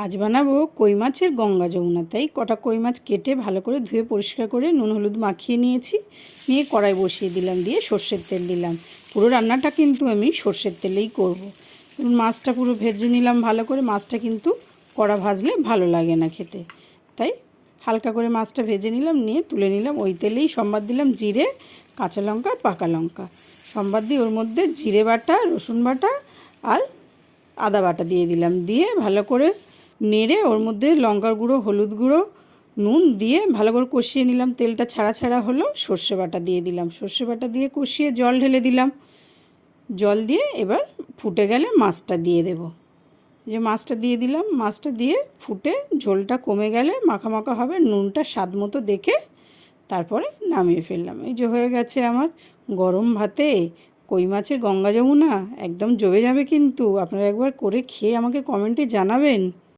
আজ বানাবো কই মাছের গঙ্গা যমুনা। তাই কটা কই মাছ কেটে ভালো করে ধুয়ে পরিষ্কার করে নুন হলুদ মাখিয়ে নিয়েছি। নিয়ে কড়াই বসিয়ে দিলাম, দিয়ে সর্ষের তেল দিলাম। পুরো রান্নাটা কিন্তু আমি সর্ষের তেলেই করব। মাছটা পুরো ভেজে নিলাম ভালো করে। মাছটা কিন্তু কড়া ভাজলে ভালো লাগে না খেতে, তাই হালকা করে মাছটা ভেজে নিলাম, নিয়ে তুলে নিলাম। ওই তেলেই সম্বাদ দিলাম জিরে, কাঁচা লঙ্কা, পাকা লঙ্কা সম্বাদ দিয়ে ওর মধ্যে জিরে বাটা, রসুন বাটা আর আদা বাটা দিয়ে দিলাম। দিয়ে ভালো করে নেড়ে ওর মধ্যে লঙ্কার গুঁড়ো, হলুদ গুঁড়ো, নুন দিয়ে ভালো করে কষিয়ে নিলাম। তেলটা ছাড়া ছাড়া হলো, সর্ষে বাটা দিয়ে দিলাম। সর্ষে বাটা দিয়ে কষিয়ে জল ঢেলে দিলাম। জল দিয়ে এবার ফুটে গেলে মাছটা দিয়ে দেব। যে মাছটা দিয়ে দিলাম, মাছটা দিয়ে ফুটে ঝোলটা কমে গেলে মাখা মাখা হবে, নুনটা স্বাদ মতো দেখে তারপরে নামিয়ে ফেললাম। এই যে হয়ে গেছে আমার গরম ভাতে কই মাছের গঙ্গা যমুনা। একদম জমে যাবে কিন্তু। আপনারা একবার করে খেয়ে আমাকে কমেন্টে জানাবেন।